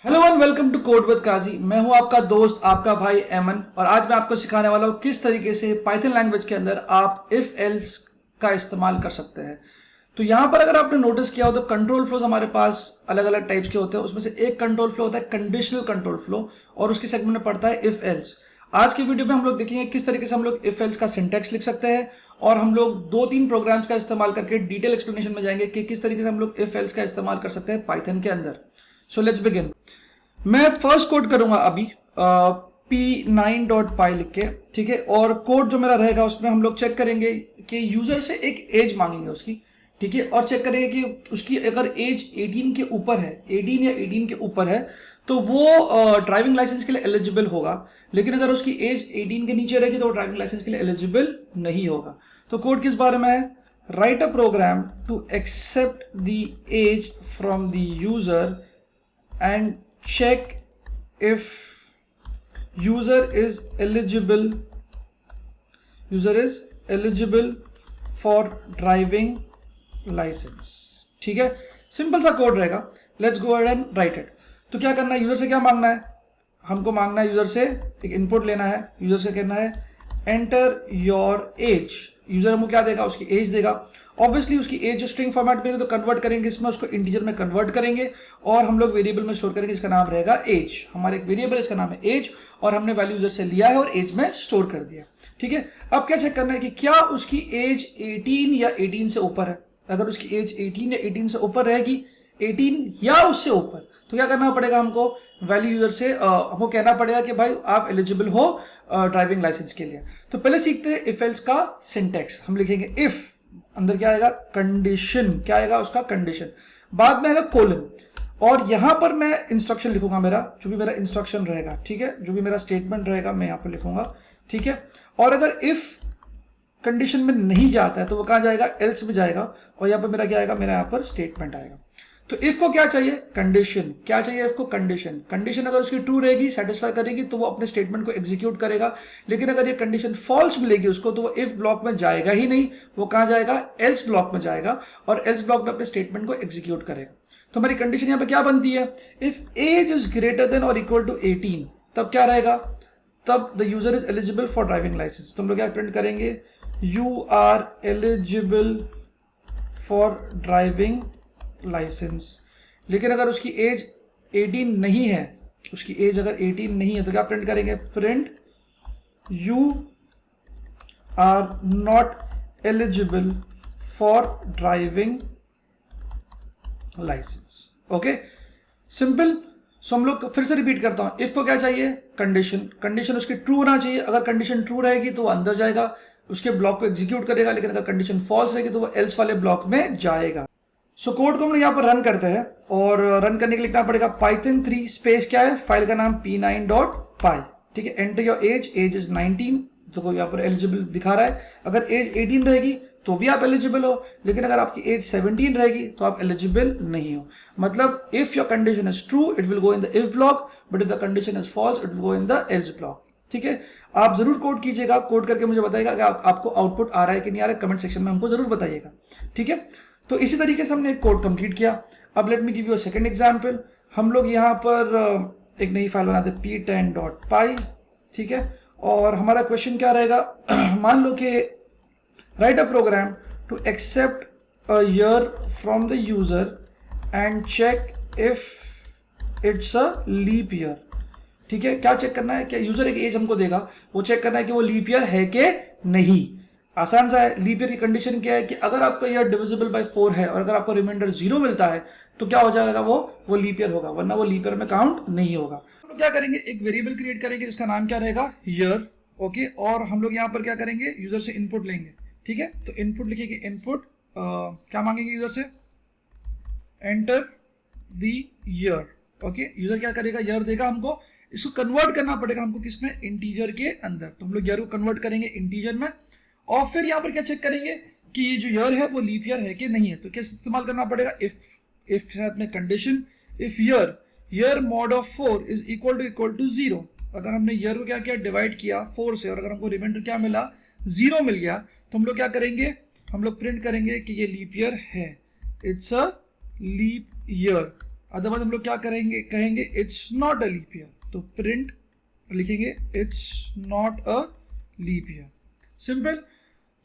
Hello and welcome to code with Kazi. मैं हूं आपका दोस्त, आपका भाई एमन, और आज मैं आपको सिखाने वाला हूं किस तरीके से पाइथन लैंग्वेज के अंदर आप इफ एल्स का इस्तेमाल कर सकते हैं। तो यहां पर अगर आपने नोटिस किया हो तो कंट्रोल फ्लोज हमारे पास अलग अलग टाइप्स के होते हैं। उसमें से एक कंट्रोल फ्लो होता है कंडीशनल कंट्रोल फ्लो, और उसके सेगमेंट में पड़ता है इफ एल्स। आज की वीडियो में हम लोग देखेंगे किस तरीके से हम लोग इफ एल्स का सिंटैक्स लिख सकते हैं, और हम लोग दो तीन प्रोग्राम्स का इस्तेमाल करके डिटेल एक्सप्लेनेशन में जाएंगे कि किस तरीके से हम लोग इफ एल्स का इस्तेमाल कर सकते हैं पाइथन के अंदर। So let's begin. मैं फर्स्ट कोड करूंगा अभी p9.py लिख के, ठीक है। और कोड जो मेरा रहेगा उसमें हम लोग चेक करेंगे कि यूजर से एक एज मांगेंगे उसकी, ठीक है, और चेक करेंगे कि उसकी अगर एज 18 के ऊपर है, 18 या 18 के ऊपर है, तो वो ड्राइविंग लाइसेंस के लिए एलिजिबल होगा। लेकिन अगर उसकी एज 18 के नीचे रहेगी तो वो ड्राइविंग लाइसेंस के लिए एलिजिबल नहीं होगा। तो कोड किस बारे में है? Write a program to accept the age from the user and check if user is eligible for driving license। ठीक है, सिंपल सा कोड रहेगा। Let's go ahead and right it. तो क्या करना है, यूजर से क्या मांगना है? हमको मांगना है यूजर से एक इनपुट लेना है। यूजर से कहना है एंटर योर एज। यूजर हमको क्या देगा? उसकी एज देगा। ऑब्वियसली उसकी एज जो स्ट्रिंग फॉर्मेट में है तो कन्वर्ट करेंगे इसमें, उसको इंटीजर में कन्वर्ट करेंगे, और हम लोग वेरिएबल में स्टोर करेंगे। इसका नाम रहेगा एज। हमारा एक वेरिएबल इसका नाम है एज, और हमने वैल्यू यूजर से लिया है और एज में स्टोर कर दिया। ठीक है, अब क्या चेक करना है कि क्या उसकी एज 18 या 18 से ऊपर है। अगर उसकी एज 18 या 18 से ऊपर रहेगी, 18 या उससे ऊपर, तो क्या करना पड़ेगा हमको? वैल्यू यूजर से हमको कहना पड़ेगा कि भाई आप एलिजिबल हो ड्राइविंग लाइसेंस के लिए। तो पहले सीखते हैं इफ एल्स का सिंटैक्स। हम लिखेंगे इफ, अंदर क्या आएगा? कंडीशन। क्या आएगा उसका? कंडीशन। बाद में आएगा कोलन, और यहां पर मैं इंस्ट्रक्शन लिखूंगा, मेरा जो भी मेरा इंस्ट्रक्शन रहेगा, ठीक है, जो भी मेरा स्टेटमेंट रहेगा मैं यहां पर लिखूंगा, ठीक है। और अगर इफ कंडीशन में नहीं जाता है तो वो कहां जाएगा? एल्स में जाएगा, और यहां पर मेरा क्या आएगा? मेरा यहां पर स्टेटमेंट आएगा। तो इफ को क्या चाहिए? कंडीशन। क्या चाहिए इफ को? कंडीशन। कंडीशन अगर उसकी ट्रू रहेगी, सेटिस्फाई करेगी, तो वो अपने स्टेटमेंट को एग्जीक्यूट करेगा। लेकिन अगर ये कंडीशन फॉल्स मिलेगी उसको, तो वो इफ ब्लॉक में जाएगा ही नहीं, वो कहां जाएगा? एल्स ब्लॉक में जाएगा, और एल्स ब्लॉक में अपने स्टेटमेंट को एग्जीक्यूट करेगा। तो हमारी कंडीशन यहां पर क्या बनती है? If age is greater than और इक्वल टू 18, तब क्या रहेगा? तब the user is eligible for driving license. तो हम लोग क्या प्रिंट करेंगे? You are eligible for driving license. लेकिन अगर उसकी एज 18 नहीं है, उसकी एज अगर 18 नहीं है, तो क्या प्रिंट करेंगे? Print you are not eligible for driving licence. Okay, simple. So हम लोग फिर से रिपीट करता हूं। इफ को क्या चाहिए? कंडीशन। कंडीशन उसकी ट्रू होना चाहिए। अगर कंडीशन ट्रू रहेगी तो वो अंदर जाएगा, उसके ब्लॉक को एग्जीक्यूट करेगा। लेकिन अगर कंडीशन फॉल्स रहेगी तो वो एल्स वाले ब्लॉक में जाएगा। सो कोड को हम यहाँ पर रन करते हैं, और रन करने के लिए लिखना पड़ेगा पाइथन 3 स्पेस क्या है? फाइल का नाम p9.py। ठीक है, enter your age. Age is 19, तो यहाँ पर एलिजिबल दिखा रहा है। अगर एज 18 रहेगी तो भी आप एलिजिबल हो, लेकिन अगर आपकी एज 17 रहेगी तो आप एलिजिबल नहीं हो। मतलब if your condition is true it will go in the if block, but if the condition is false it will go in the else block. ठीक है, आप जरूर कोड कीजिएगा। कोड करके मुझे बताइएगा कि आपको आउटपुट आ रहा है कि नहीं आ रहा है। कमेंट सेक्शन में हमको जरूर बताइएगा। ठीक है, तो इसी तरीके से हमने एक कोड कंप्लीट किया। अब let me give you a second example. हम लोग यहाँ पर एक नई फाइल बनाते हैं p10.py, ठीक है। और हमारा क्वेश्चन क्या रहेगा? मान लो कि write a program to accept a year from the user and check if it's a leap year. ठीक है, क्या चेक करना है? क्या यूजर एक एज हमको देगा, वो चेक करना है कि वो लीप ईयर है कि नहीं। आसान सा है। लीप ईयर की कंडीशन क्या है कि अगर आपका ईयर डिविजिबल बाय 4 है और अगर आपको रिमाइंडर 0 मिलता है तो क्या हो जाएगा? वो लीप ईयर होगा, वरना वो लीप ईयर में काउंट नहीं होगा। हम लोग क्या करेंगे? एक वेरिएबल क्रिएट करेंगे जिसका नाम क्या रहेगा? ईयर। ओके, और हम लोग यहाँ पर क्या करेंगे? यूजर से इनपुट लेंगे। ठीक है, तो इनपुट लिखेंगे। इनपुट क्या मांगेंगे यूजर से? Enter the year. Okay, user क्या करेगा? ईयर देगा हमको। इसको कन्वर्ट करना पड़ेगा हमको किसमें? इंटीजर के अंदर। तो हम लोग ईयर को कन्वर्ट करेंगे इंटीजर में, और फिर यहां पर क्या चेक करेंगे कि ये जो ईयर है वो लीप ईयर है कि नहीं है। तो क्या इस्तेमाल करना पड़ेगा? इफ के साथ में condition. If year mod of 4 is equal to 0। अगर हमने ईयर को क्या किया? डिवाइड किया 4 से, और अगर हमको रिमाइंडर क्या मिला? 0 मिल गया, तो हम लोग क्या करेंगे? हम लोग प्रिंट करेंगे कि ये लीप ईयर है। It's a leap year. Otherwise हम लोग क्या करेंगे, कहेंगे it's not a leap year, तो प्रिंट लिखेंगे it's not a leap year, simple.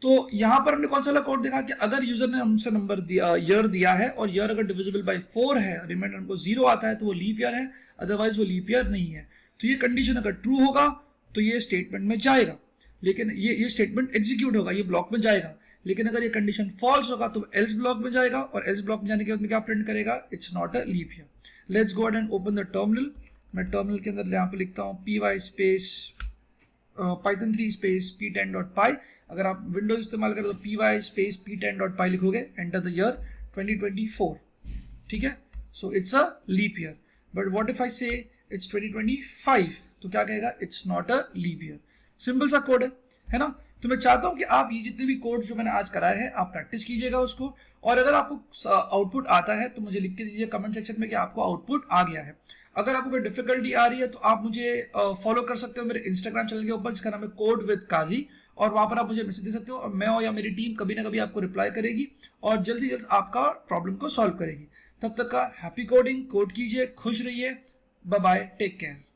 तो यहां पर हमने कौन सा वाला कोड देखा कि अगर यूजर ने हमसे नंबर दिया, ईयर दिया है, और ईयर अगर डिविजिबल बाय 4 है, रिमाइंडर हमको 0 आता है, तो वो लीप ईयर है, अदरवाइज वो लीप ईयर नहीं है। तो ये कंडीशन अगर ट्रू होगा तो ये स्टेटमेंट में जाएगा, लेकिन ये स्टेटमेंट एग्जीक्यूट होगा, ये ब्लॉक में जाएगा। लेकिन अगर ये कंडीशन फॉल्स होगा तो एल्स ब्लॉक में जाएगा, और एल्स ब्लॉक में जाने के बाद में क्या प्रिंट करेगा, it's not a leap year. Let's go and open the terminal. मैं टर्मिनल के अंदर यहाँ पे लिखता हूँ py space python 3 space p10.py। अगर आप विंडोज इस्तेमाल करें तो py स्पेस p10.py लिखोगे, एंटर द ईयर 2024, ठीक है। So it's a leap year. But what if I say it's 2025, तो क्या कहेगा, it's not a leap year. Simple सा कोड है ना। तो मैं चाहता हूं कि आप ये जितने भी कोड जो मैंने आज कराए हैं आप प्रैक्टिस कीजिएगा उसको, और अगर आपको आउटपुट आता है तो मुझे लिख के दीजिए कमेंट सेक्शन में कि आपको आउटपुट आ गया है। अगर आपको कोई डिफिकल्टी आ रही है तो आप मुझे फॉलो कर सकते हो मेरे इंस्टाग्राम चैनल के ऊपर, जिसका नाम है कोड विद काजी, और वहां पर आप मुझे मैसेज दे सकते हो, और मैं और या मेरी टीम कभी ना कभी आपको रिप्लाई करेगी और जल्दी जल्द आपका प्रॉब्लम को सॉल्व करेगी। तब तक का हैप्पी कोडिंग, कोड कीजिए, खुश रहिए, बाय बाय, टेक केयर।